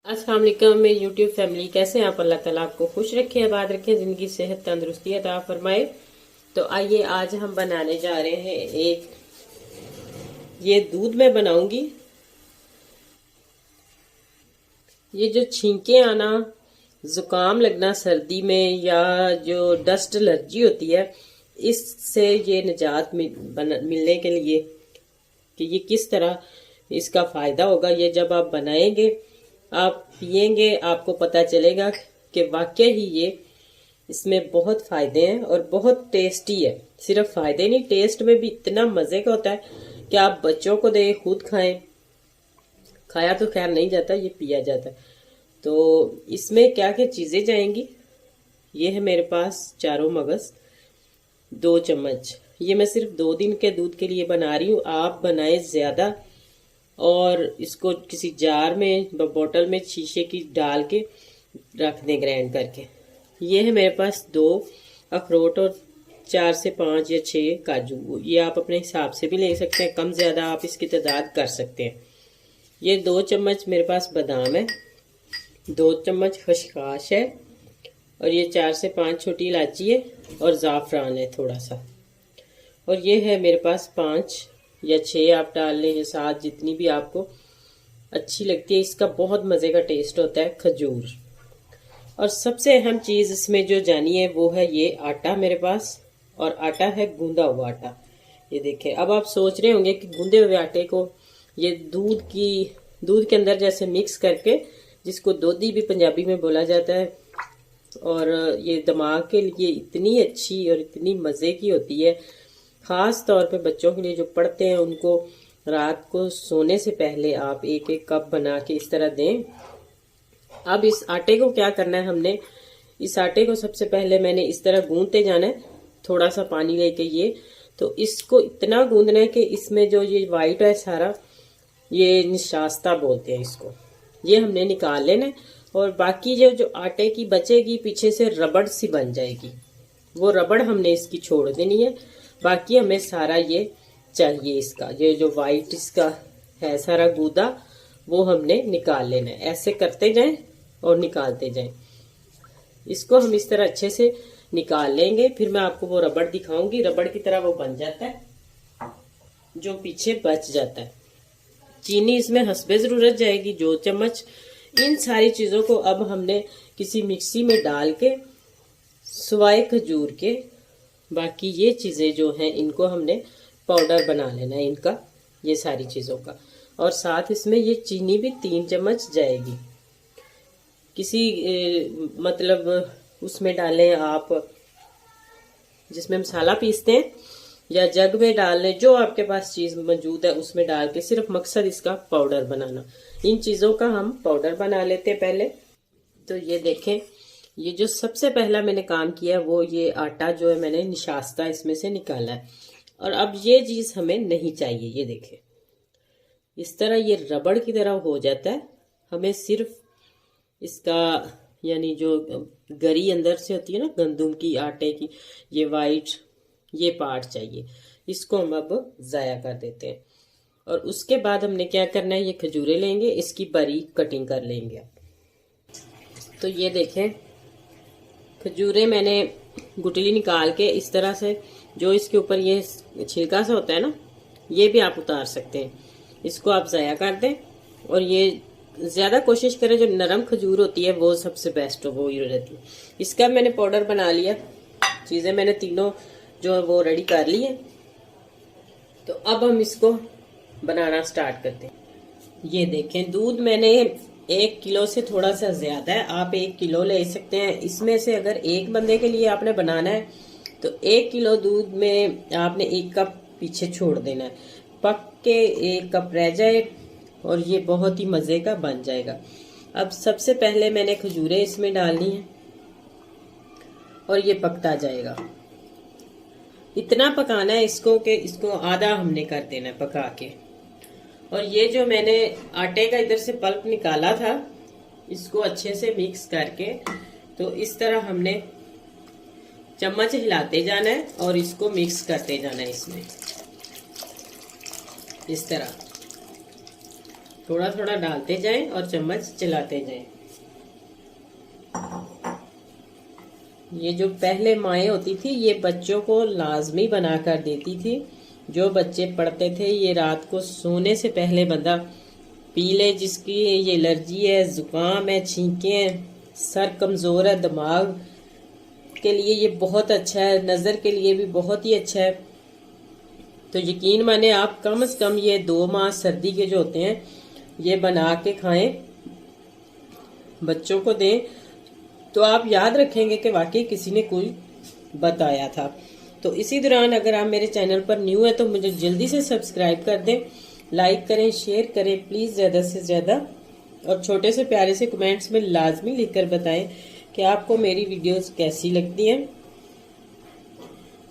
अस्सलाम वालेकुम मेरी यूट्यूब फैमिली, कैसे हैं आप? अल्लाह ताला आपको खुश रखे, आबाद रखे, जिंदगी सेहत तंदुरुस्ती अता फरमाए। तो आइए आज हम बनाने जा रहे हैं ये दूध में बनाऊंगी। ये जो छींके आना, जुकाम लगना सर्दी में या जो डस्ट एलर्जी होती है, इससे ये निजात मिलने के लिए कि ये किस तरह इसका फ़ायदा होगा, ये जब आप बनाएंगे, आप पिएंगे, आपको पता चलेगा कि वाकई ही ये इसमें बहुत फ़ायदे हैं और बहुत टेस्टी है। सिर्फ फ़ायदे नहीं, टेस्ट में भी इतना मज़े का होता है कि आप बच्चों को दें, खुद खाएं। खाया तो खैर नहीं जाता, ये पिया जाता है। तो इसमें क्या क्या चीज़ें जाएंगी, ये है मेरे पास चारों मगज़ 2 चम्मच। ये मैं सिर्फ 2 दिन के दूध के लिए बना रही हूँ, आप बनाएं ज़्यादा। और इसको किसी जार में, बोतल में शीशे की डाल के रख दें ग्राइंड करके। ये है मेरे पास 2 अखरोट और 4 से 5 या 6 काजू। ये आप अपने हिसाब से भी ले सकते हैं, कम ज़्यादा आप इसकी तादाद कर सकते हैं। ये 2 चम्मच मेरे पास बादाम है, 2 चम्मच खसखस है, और ये 4 से 5 छोटी इलायची है, और ज़ाफ़रान है थोड़ा सा। और ये है मेरे पास 5 या 6 आप डाल लें, या 7, जितनी भी आपको अच्छी लगती है। इसका बहुत मज़े का टेस्ट होता है, खजूर। और सबसे अहम चीज़ इसमें जो जानी है वो है ये आटा मेरे पास, और आटा है गूंदा हुआ आटा। ये देखें, अब आप सोच रहे होंगे कि गूंदे हुए आटे को ये दूध के अंदर जैसे मिक्स करके, जिसको दोधी भी पंजाबी में बोला जाता है, और ये दिमाग के लिए इतनी अच्छी और इतनी मज़े की होती है। ख़ास तौर पे बच्चों के लिए जो पढ़ते हैं, उनको रात को सोने से पहले आप 1-1 कप बना के इस तरह दें। अब इस आटे को क्या करना है, हमने इस आटे को सबसे पहले मैंने इस तरह गूंदते जाना है, थोड़ा सा पानी लेके। ये तो इसको इतना गूंदना है कि इसमें जो ये वाइट है सारा, ये निशास्ता बोलते हैं इसको, ये हमने निकाल लेना है। और बाकी जो आटे की बचेगी, पीछे से रबड़ सी बन जाएगी, वो रबड़ हमने इसकी छोड़ देनी है। बाकी हमें सारा ये चाहिए, इसका ये जो वाइट इसका है सारा गूदा, वो हमने निकाल लेना है। ऐसे करते जाएं और निकालते जाएं। इसको हम इस तरह अच्छे से निकाल लेंगे, फिर मैं आपको वो रबड़ दिखाऊंगी। रबड़ की तरह वो बन जाता है जो पीछे बच जाता है। चीनी इसमें हस्बे ज़रूरत जाएगी 2 चम्मच। इन सारी चीज़ों को अब हमने किसी मिक्सी में डाल के, सिवाय खजूर के, बाकी ये चीज़ें जो हैं इनको हमने पाउडर बना लेना है इनका, ये सारी चीज़ों का। और साथ इसमें ये चीनी भी 3 चम्मच जाएगी। किसी मतलब उसमें डालें आप जिसमें मसाला पीसते हैं, या जग में डाल लें, जो आपके पास चीज़ मौजूद है उसमें डाल के, सिर्फ मकसद इसका पाउडर बनाना। इन चीज़ों का हम पाउडर बना लेते हैं पहले। तो ये देखें, ये जो सबसे पहला मैंने काम किया वो ये आटा जो है मैंने निशास्ता इसमें से निकाला है। और अब ये चीज़ हमें नहीं चाहिए। ये देखें, इस तरह ये रबड़ की तरह हो जाता है। हमें सिर्फ इसका यानी जो गरी अंदर से होती है ना, गंदुम की, आटे की, ये वाइट ये पार्ट चाहिए। इसको हम अब ज़ाया कर देते हैं। और उसके बाद हमने क्या करना है, ये खजूरें लेंगे, इसकी बारीक कटिंग कर लेंगे। तो ये देखें, खजूरें मैंने गुठली निकाल के इस तरह से, जो इसके ऊपर ये छिलका सा होता है ना, ये भी आप उतार सकते हैं। इसको आप ज़ाया कर दें। और ये ज़्यादा कोशिश करें जो नरम खजूर होती है वो सबसे बेस्ट हो, वो ही रहती है। इसका मैंने पाउडर बना लिया, चीज़ें मैंने तीनों जो है वो रेडी कर ली है। तो अब हम इसको बनाना स्टार्ट करते हैं। ये देखें, दूध मैंने 1 किलो से थोड़ा सा ज़्यादा है, आप 1 किलो ले सकते हैं। इसमें से अगर एक बंदे के लिए आपने बनाना है तो 1 किलो दूध में आपने 1 कप पीछे छोड़ देना है, पक के 1 कप रह जाए, और ये बहुत ही मज़े का बन जाएगा। अब सबसे पहले मैंने खजूरें इसमें डालनी है, और ये पकता जाएगा। इतना पकाना है इसको कि इसको आधा हमने कर देना है पका के। और ये जो मैंने आटे का इधर से पल्प निकाला था, इसको अच्छे से मिक्स करके, तो इस तरह हमने चम्मच हिलाते जाना है और इसको मिक्स करते जाना है इसमें, इस तरह। थोड़ा थोड़ा डालते जाएं और चम्मच चलाते जाएं। ये जो पहले माएँ होती थी ये बच्चों को लाजमी बना कर देती थी। जो बच्चे पढ़ते थे ये रात को सोने से पहले बंदा पी ले, जिसकी ये एलर्जी है, जुकाम है, छींके हैं, सर कमज़ोर है, दिमाग के लिए ये बहुत अच्छा है, नज़र के लिए भी बहुत ही अच्छा है। तो यकीन माने आप कम से कम ये 2 माह सर्दी के जो होते हैं ये बना के खाएं, बच्चों को दें, तो आप याद रखेंगे कि वाकई किसी ने कोई बताया था। तो इसी दौरान अगर आप मेरे चैनल पर न्यू है तो मुझे जल्दी से सब्सक्राइब कर दें, लाइक करें, शेयर करें प्लीज़ ज़्यादा से ज़्यादा, और छोटे से प्यारे से कमेंट्स में लाजमी लिखकर बताएं कि आपको मेरी वीडियोस कैसी लगती हैं।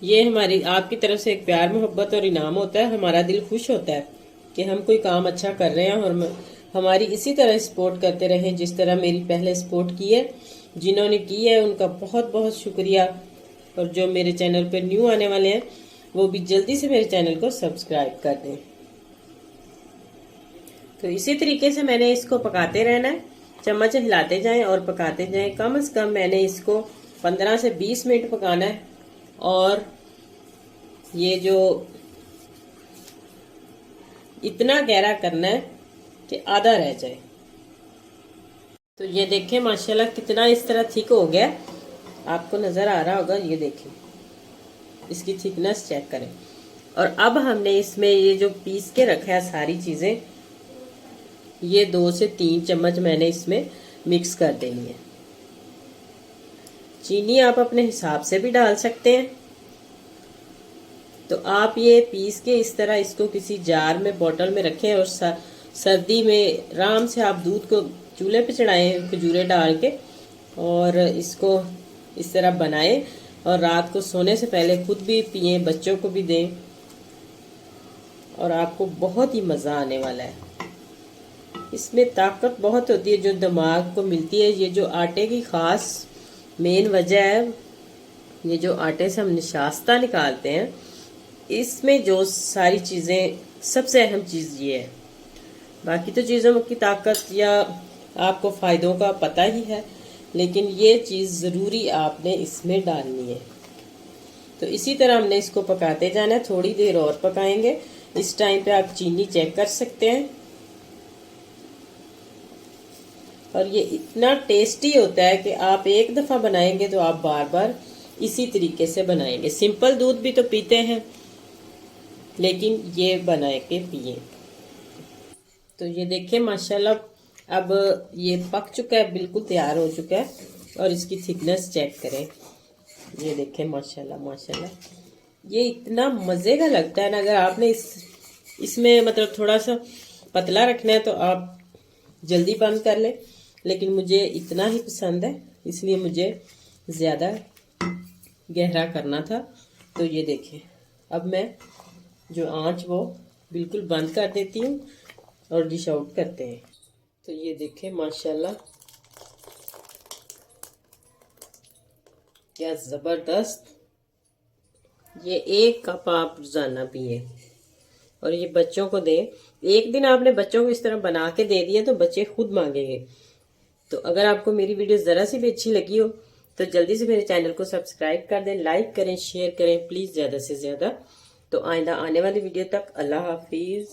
ये हमारी आपकी तरफ से एक प्यार मोहब्बत और इनाम होता है। हमारा दिल खुश होता है कि हम कोई काम अच्छा कर रहे हैं और हमारी इसी तरह सपोर्ट करते रहें जिस तरह मेरी पहले सपोर्ट की है। जिन्होंने की है उनका बहुत बहुत शुक्रिया, और जो मेरे चैनल पर न्यू आने वाले हैं वो भी जल्दी से मेरे चैनल को सब्सक्राइब कर दें। तो इसी तरीके से मैंने इसको पकाते रहना है, चम्मच हिलाते जाएं और पकाते जाएं। कम से कम मैंने इसको 15 से 20 मिनट पकाना है, और ये जो इतना गहरा करना है कि आधा रह जाए। तो ये देखें माशाल्लाह कितना इस तरह थिक हो गया, आपको नज़र आ रहा होगा। ये देखें इसकी थिकनेस चेक करें। और अब हमने इसमें ये जो पीस के रखा है सारी चीज़ें, ये 2 से 3 चम्मच मैंने इसमें मिक्स कर देनी है। चीनी आप अपने हिसाब से भी डाल सकते हैं। तो आप ये पीस के इस तरह इसको किसी जार में, बोतल में रखें, और सर्दी में आराम से आप दूध को चूल्हे पे चढ़ाएं खजूरें डाल के, और इसको इस तरह बनाएं और रात को सोने से पहले खुद भी पिए, बच्चों को भी दें, और आपको बहुत ही मज़ा आने वाला है। इसमें ताकत बहुत होती है जो दिमाग को मिलती है। ये जो आटे की ख़ास मेन वजह है, ये जो आटे से हम निशास्ता निकालते हैं, इसमें जो सारी चीज़ें, सबसे अहम चीज़ ये है। बाकी तो चीज़ों की ताकत या आपको फ़ायदों का पता ही है, लेकिन ये चीज़ ज़रूरी आपने इसमें डालनी है। तो इसी तरह हमने इसको पकाते जाना है, थोड़ी देर और पकाएंगे। इस टाइम पे आप चीनी चेक कर सकते हैं। और ये इतना टेस्टी होता है कि आप एक दफ़ा बनाएंगे तो आप बार बार इसी तरीके से बनाएंगे। सिंपल दूध भी तो पीते हैं, लेकिन ये बना के पिए। तो ये देखें माशाल्लाह अब ये पक चुका है, बिल्कुल तैयार हो चुका है। और इसकी थिकनेस चेक करें, ये देखें माशाल्लाह माशाल्लाह। ये इतना मज़े का लगता है ना। अगर आपने इसमें मतलब थोड़ा सा पतला रखना है तो आप जल्दी बंद कर लें, लेकिन मुझे इतना ही पसंद है इसलिए मुझे ज़्यादा गहरा करना था। तो ये देखें अब मैं जो आंच वो बिल्कुल बंद कर देती हूँ और डिश आउट करते हैं। तो ये देखें माशाल्लाह क्या ज़बरदस्त। ये 1 कप आप रोज़ाना पिए और ये बच्चों को दें। एक दिन आपने बच्चों को इस तरह बना के दे दिया तो बच्चे खुद मांगेंगे। तो अगर आपको मेरी वीडियो ज़रा सी भी अच्छी लगी हो तो जल्दी से मेरे चैनल को सब्सक्राइब कर दें, लाइक करें, शेयर करें प्लीज़ ज़्यादा से ज़्यादा। तो आइंदा आने वाली वीडियो तक अल्लाह हाफिज़।